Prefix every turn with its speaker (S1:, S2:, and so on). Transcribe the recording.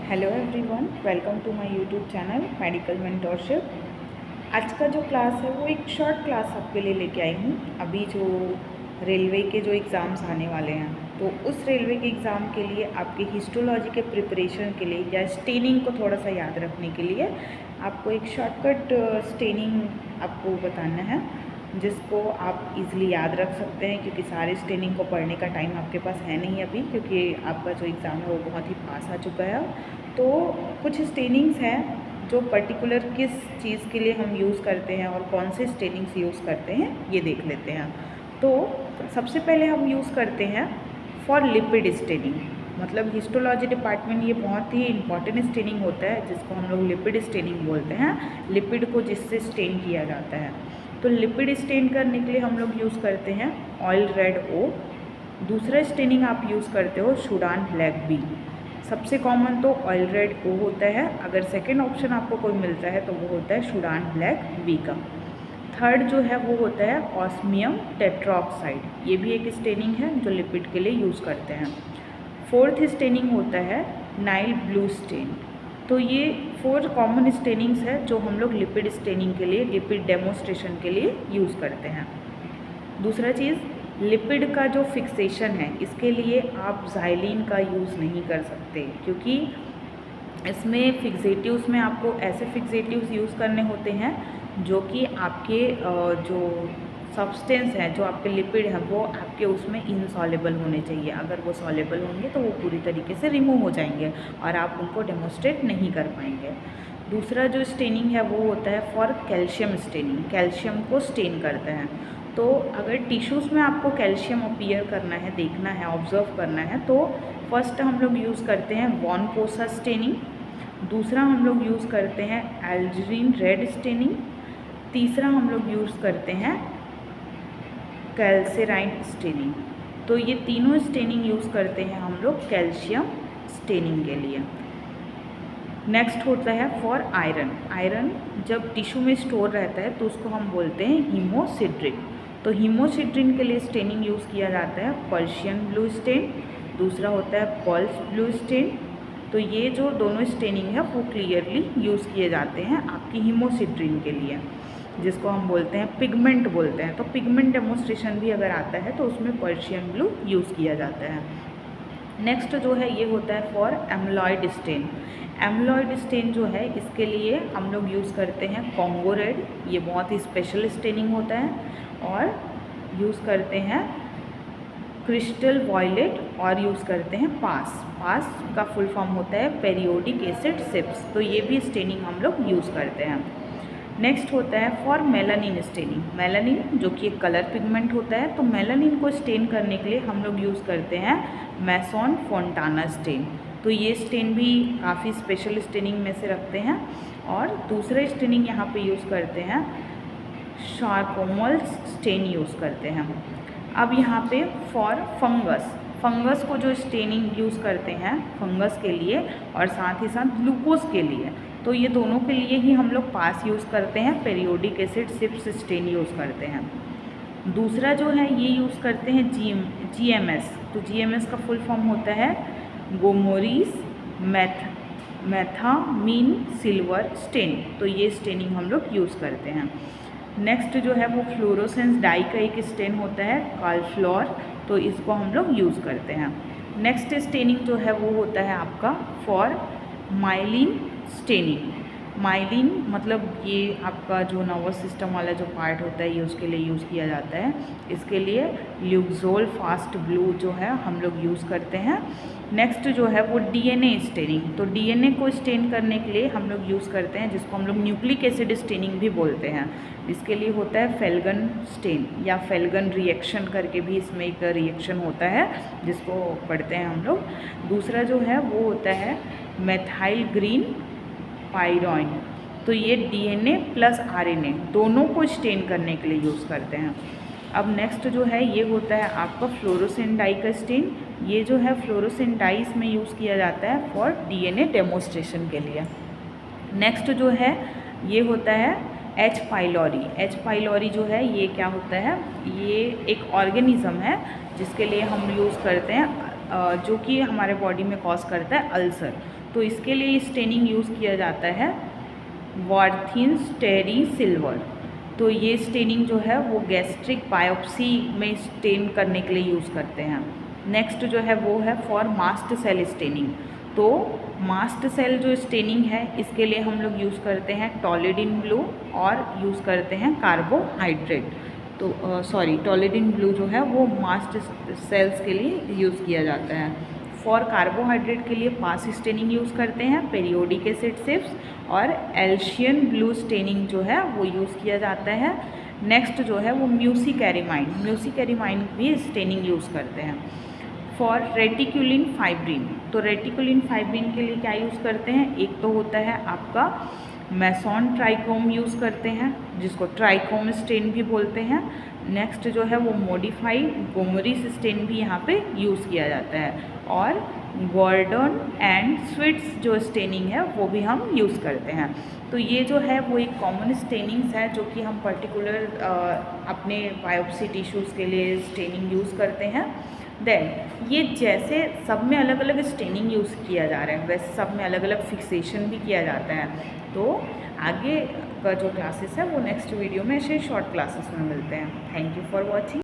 S1: Hello everyone, welcome to my YouTube channel medical mentorship. आज का जो क्लास है वो एक शॉर्ट क्लास आपके लिए लेके आई हूँ। अभी जो रेलवे के जो एग्ज़ाम्स आने वाले हैं, तो उस रेलवे के एग्ज़ाम के लिए आपके हिस्टोलॉजी के प्रिपरेशन के लिए या स्टेनिंग को थोड़ा सा याद रखने के लिए आपको एक शॉर्टकट स्टेनिंग आपको बताना है, जिसको आप इजीली याद रख सकते हैं, क्योंकि सारे स्टेनिंग को पढ़ने का टाइम आपके पास है नहीं अभी, क्योंकि आपका जो एग्ज़ाम है वो बहुत ही पास आ चुका है। तो कुछ स्टेनिंग्स हैं जो पर्टिकुलर किस चीज़ के लिए हम यूज़ करते हैं और कौन से स्टेनिंग्स यूज़ करते हैं ये देख लेते हैं। तो सबसे पहले हम यूज़ करते हैं फॉर लिपिड स्टेनिंग। मतलब हिस्टोलॉजी डिपार्टमेंट ये बहुत ही इंपॉर्टेंट स्टेनिंग होता है, जिसको हम लोग लिपिड स्टेनिंग बोलते हैं, लिपिड को जिससे स्टेन किया जाता है। तो लिपिड स्टेन करने के लिए हम लोग यूज़ करते हैं ऑयल रेड ओ। दूसरा स्टेनिंग आप यूज़ करते हो सूडान ब्लैक बी। सबसे कॉमन तो ऑयल रेड ओ होता है। अगर सेकेंड ऑप्शन आपको कोई मिलता है तो वो होता है सूडान ब्लैक बी का। थर्ड जो है वो होता है ऑस्मियम टेट्राऑक्साइड, ये भी एक स्टेनिंग है जो लिपिड के लिए यूज़ करते हैं। फोर्थ स्टेनिंग होता है नाइल ब्लू स्टेन। तो ये 4 कॉमन स्टेनिंग्स है जो हम लोग लिपिड स्टेनिंग के लिए, लिपिड डेमोस्ट्रेशन के लिए यूज़ करते हैं। दूसरा चीज़, लिपिड का जो फिक्सेशन है, इसके लिए आप ज़ाइलिन का यूज़ नहीं कर सकते, क्योंकि इसमें फिक्सेटिव्स में आपको ऐसे फिक्सेटिव्स यूज़ करने होते हैं जो कि आपके जो सब्सटेंस है, जो आपके लिपिड हैं, वो आपके उसमें इनसॉल्युबल होने चाहिए। अगर वो सॉल्युबल होंगे तो वो पूरी तरीके से रिमूव हो जाएंगे और आप उनको डेमोस्ट्रेट नहीं कर पाएंगे। दूसरा जो स्टेनिंग है वो होता है फॉर कैल्शियम स्टेनिंग, कैल्शियम को स्टेन करते हैं। तो अगर टिश्यूज़ में आपको कैल्शियम अपीयर करना है, देखना है, ऑब्जर्व करना है, तो फर्स्ट हम लोग यूज़ करते हैं वॉन कोसा स्टेनिंग। दूसरा हम लोग यूज़ करते हैं एल्जरीन रेड स्टेनिंग। तीसरा हम लोग यूज़ करते हैं कैल्सेराइन स्टेनिंग। तो ये तीनों स्टेनिंग यूज़ करते हैं हम लोग कैल्शियम स्टेनिंग के लिए। नेक्स्ट होता है फॉर आयरन। आयरन जब टिश्यू में स्टोर रहता है तो उसको हम बोलते हैं हीमोसिड्रिन। तो हीमोसिड्रिन के लिए स्टेनिंग यूज़ किया जाता है पर्शियन ब्लू स्टेन। दूसरा होता है पल्स ब्लू स्टेन। तो ये जो दोनों स्टेनिंग है वो क्लियरली यूज़ किए जाते हैं आपकी हीमोसिड्रिन के लिए, जिसको हम बोलते हैं पिगमेंट बोलते हैं। तो पिगमेंट डेमोस्ट्रेशन भी अगर आता है तो उसमें पर्शियन ब्लू यूज़ किया जाता है। नेक्स्ट जो है ये होता है फॉर एम्लॉयड स्टेन। एम्लॉयड स्टेन जो है, इसके लिए हम लोग यूज़ करते हैं कॉन्गो रेड, ये बहुत ही स्पेशल स्टेनिंग होता है। और यूज़ करते हैं क्रिस्टल वॉयलेट और यूज़ करते हैं पास। पास का फुल फॉर्म होता है पेरियोडिक एसिड सिप्स। तो ये भी स्टेनिंग हम लोग यूज़ करते हैं। नेक्स्ट होता है फॉर मेलानिन स्टेनिंग। मेलानिन जो कि एक कलर पिगमेंट होता है, तो मेलानिन को स्टेन करने के लिए हम लोग यूज़ करते हैं मैसन फोंटाना स्टेन। तो ये स्टेन भी काफ़ी स्पेशल स्टेनिंग में से रखते हैं। और दूसरा स्टेनिंग यहाँ पे यूज़ करते हैं शार्कोमल स्टेन यूज़ करते हैं। अब यहाँ पे फॉर फंगस, फंगस को जो स्टेनिंग यूज़ करते हैं फंगस के लिए और साथ ही साथ ग्लूकोज के लिए, तो ये दोनों के लिए ही हम लोग पास यूज़ करते हैं, periodic acid Schiff's stain use करते हैं। दूसरा जो है ये यूज़ करते हैं GMS। तो GMS का फुल फॉर्म होता है गोमोरिस मैथामीन सिल्वर स्टेन। तो ये स्टेनिंग हम लोग यूज़ करते हैं। नेक्स्ट जो है वो फ्लोरोसेंस डाई का एक स्टेन होता है कालफ्लोर, तो इसको हम लोग यूज़ करते हैं। नेक्स्ट स्टेनिंग जो है वो होता है आपका फॉर माइलिन स्टेनिंग। माइलिन मतलब ये आपका जो नर्वस सिस्टम वाला जो पार्ट होता है, ये उसके लिए यूज़ किया जाता है। इसके लिए ल्यूक्सोल फास्ट ब्लू जो है हम लोग यूज़ करते हैं। नेक्स्ट जो है वो DNA स्टेनिंग। तो DNA को स्टेन करने के लिए हम लोग यूज़ करते हैं, जिसको हम लोग न्यूक्लिक एसिड स्टेनिंग भी बोलते हैं। इसके लिए होता है फेल्गन स्टेन या फेल्गन रिएक्शन करके भी इसमें एक रिएक्शन होता है, जिसको पढ़ते हैं हम लोग। दूसरा जो है वो होता है मेथाइल ग्रीन पायरोइन। तो ये DNA प्लस RNA दोनों को स्टेन करने के लिए यूज़ करते हैं। अब नेक्स्ट जो है ये होता है आपका फ्लोरोसेंट डाई का स्टेन। ये जो है फ्लोरोसेंट डाई इसमें यूज़ किया जाता है फॉर DNA डेमोस्ट्रेशन के लिए। नेक्स्ट जो है ये होता है H. पाइलोरी। H. पाइलोरी जो है ये क्या होता है, ये एक ऑर्गेनिज्म है जिसके लिए हम यूज़ करते हैं, जो कि हमारे बॉडी में कॉज करता है अल्सर। तो इसके लिए स्टेनिंग यूज़ किया जाता है वार्थिन स्टेरी सिल्वर। तो ये स्टेनिंग जो है वो गैस्ट्रिक बायोप्सी में स्टेन करने के लिए यूज़ करते हैं। नेक्स्ट जो है वो है फॉर मास्ट सेल स्टेनिंग। तो मास्ट सेल जो स्टेनिंग है इसके लिए हम लोग यूज़ करते हैं टॉलिडीन ब्लू और यूज़ करते हैं कार्बोहाइड्रेट। तो टॉलिडीन ब्लू जो है वो मास्ट सेल्स के लिए यूज़ किया जाता है। फॉर कार्बोहाइड्रेट के लिए पास स्टेनिंग यूज़ करते हैं पेरियोडिक एसिड सिप्स, और एल्शियन ब्लू स्टेनिंग जो है वो यूज़ किया जाता है। नेक्स्ट जो है वो म्यूसिकैरिमाइन भी स्टेनिंग यूज़ करते हैं। फॉर रेटिकुलिन फाइब्रिन, तो रेटिकुलिन फाइब्रिन के लिए क्या यूज़ करते हैं, एक तो होता है आपका मैसॉन ट्राइकोम यूज़ करते हैं जिसको ट्राइकोम स्टेन भी बोलते हैं। नेक्स्ट जो है वो मॉडिफाइड गोमरिस स्टेन भी यहाँ पे यूज़ किया जाता है, और गॉर्डन एंड स्विट्स जो स्टेनिंग है वो भी हम यूज़ करते हैं। तो ये जो है वो एक कॉमन स्टेनिंग्स है जो कि हम पर्टिकुलर अपने बायोप्सी टिश्यूज़ के लिए स्टेनिंग यूज़ करते हैं। देन ये जैसे सब में अलग अलग स्टेनिंग यूज़ किया जा रहा है वैसे सब में अलग अलग फिक्सेशन भी किया जाता है। तो आगे का जो क्लासेस है वो नेक्स्ट वीडियो में ऐसे शॉर्ट क्लासेस में मिलते हैं। Thank you for watching.